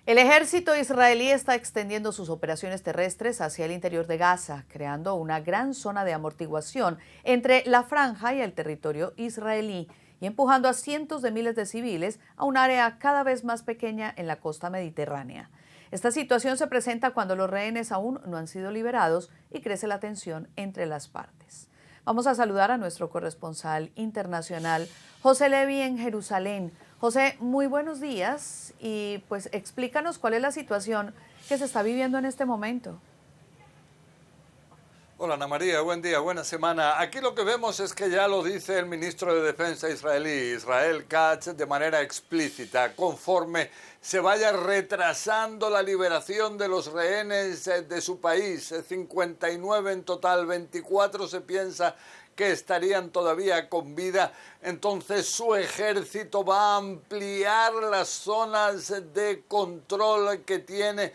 El ejército israelí está extendiendo sus operaciones terrestres hacia el interior de Gaza, creando una gran zona de amortiguación entre la franja y el territorio israelí y empujando a cientos de miles de civiles a un área cada vez más pequeña en la costa mediterránea. Esta situación se presenta cuando los rehenes aún no han sido liberados y crece la tensión entre las partes. Vamos a saludar a nuestro corresponsal internacional, José Levi, en Jerusalén. José, muy buenos días y pues explícanos cuál es la situación que se está viviendo en este momento. Hola Ana María, buen día, buena semana. Aquí lo que vemos es que ya lo dice el ministro de Defensa israelí, Israel Katz, de manera explícita. Conforme se vaya retrasando la liberación de los rehenes de su país, 59 en total, 24 se piensa que estarían todavía con vida, entonces su ejército va a ampliar las zonas de control que tiene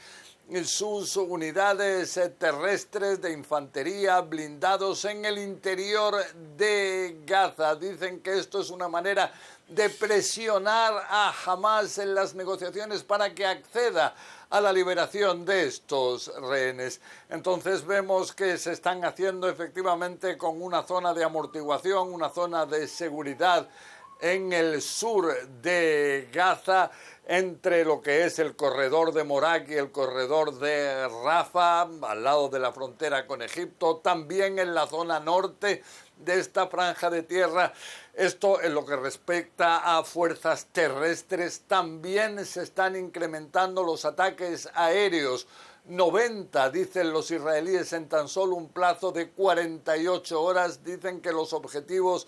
sus unidades terrestres de infantería blindados en el interior de Gaza. Dicen que esto es una manera de presionar a Hamás en las negociaciones para que acceda a la liberación de estos rehenes. Entonces vemos que se están haciendo efectivamente con una zona de amortiguación, una zona de seguridad en el sur de Gaza, entre lo que es el corredor de Morak y el corredor de Rafah, al lado de la frontera con Egipto, también en la zona norte de esta franja de tierra. Esto en lo que respecta a fuerzas terrestres, también se están incrementando los ataques aéreos. 90, dicen los israelíes, en tan solo un plazo de 48 horas. Dicen que los objetivos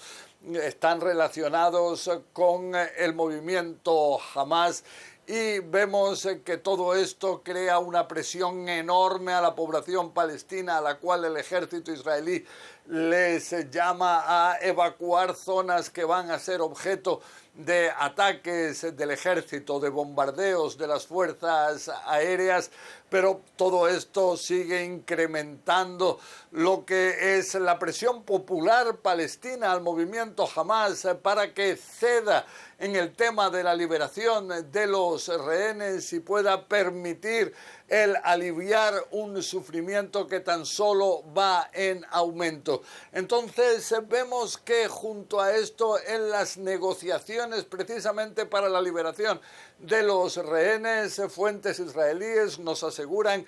están relacionados con el movimiento Hamás. Y vemos que todo esto crea una presión enorme a la población palestina, a la cual el ejército israelí les llama a evacuar zonas que van a ser objeto de ataques del ejército, de bombardeos de las fuerzas aéreas, pero todo esto sigue incrementando lo que es la presión popular palestina al movimiento Hamás para que ceda en el tema de la liberación de los rehenes y pueda permitir el aliviar un sufrimiento que tan solo va en aumento. Entonces vemos que junto a esto, en las negociaciones precisamente para la liberación de los rehenes, fuentes israelíes nos aseguran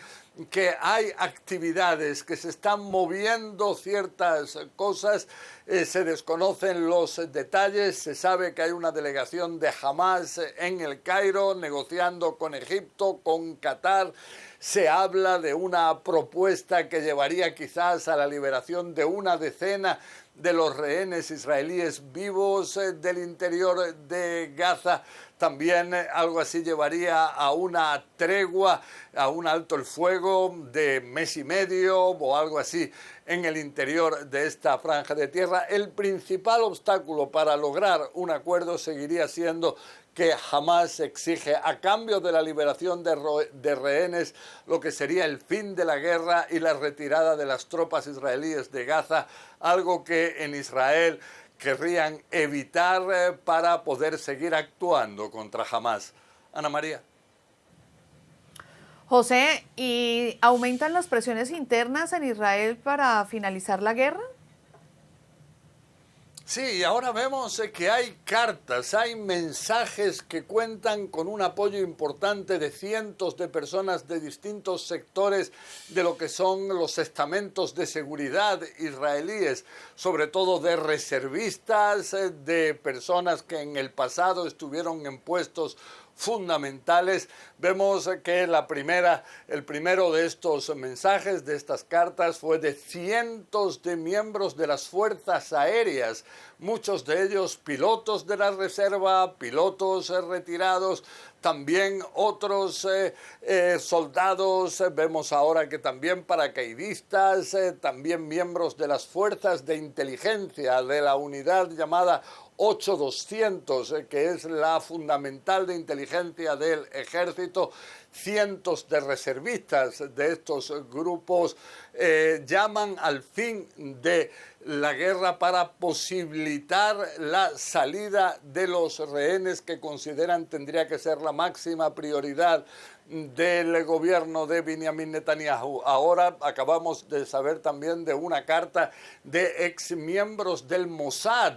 que hay actividades, que se están moviendo ciertas cosas, se desconocen los detalles, se sabe que hay una delegación de Hamás en el Cairo negociando con Egipto, con Qatar. Se habla de una propuesta que llevaría quizás a la liberación de una decena de los rehenes israelíes vivos del interior de Gaza. También algo así llevaría a una tregua, a un alto el fuego de mes y medio o algo así en el interior de esta franja de tierra. El principal obstáculo para lograr un acuerdo seguiría siendo que Hamás exige, a cambio de la liberación de rehenes, lo que sería el fin de la guerra y la retirada de las tropas israelíes de Gaza, algo que en Israel querrían evitar para poder seguir actuando contra Hamás. Ana María. José, ¿y aumentan las presiones internas en Israel para finalizar la guerra? Sí, ahora vemos que hay cartas, hay mensajes que cuentan con un apoyo importante de cientos de personas de distintos sectores de lo que son los estamentos de seguridad israelíes, sobre todo de reservistas, de personas que en el pasado estuvieron en puestos fundamentales. Vemos que el primero de estos mensajes, de estas cartas, fue de cientos de miembros de las fuerzas aéreas, muchos de ellos pilotos de la reserva, pilotos retirados, también otros soldados, vemos ahora que también paracaidistas, también miembros de las fuerzas de inteligencia de la unidad llamada 8200, que es la fundamental de inteligencia del ejército, cientos de reservistas de estos grupos llaman al fin de la guerra para posibilitar la salida de los rehenes que consideran tendría que ser la máxima prioridad del gobierno de Benjamin Netanyahu. Ahora acabamos de saber también de una carta de exmiembros del Mossad,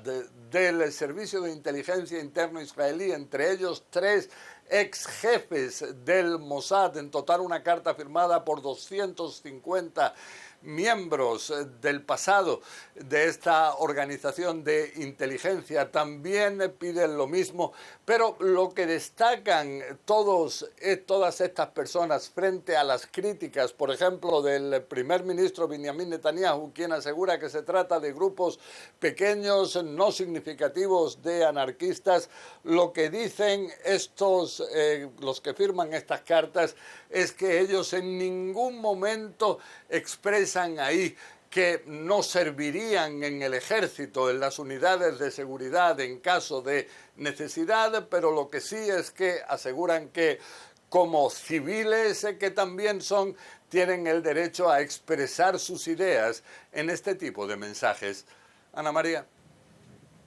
del Servicio de Inteligencia Interno israelí, entre ellos 3 ex jefes del Mossad, en total una carta firmada por 250 miembros del pasado de esta organización de inteligencia. También piden lo mismo, pero lo que destacan todas estas personas frente a las críticas, por ejemplo, del primer ministro Benjamin Netanyahu, quien asegura que se trata de grupos pequeños, no significativos de anarquistas, lo que dicen los que firman estas cartas es que ellos en ningún momento expresan ahí que no servirían en el ejército, en las unidades de seguridad en caso de necesidad, pero lo que sí es que aseguran que como civiles que también son, tienen el derecho a expresar sus ideas en este tipo de mensajes. Ana María.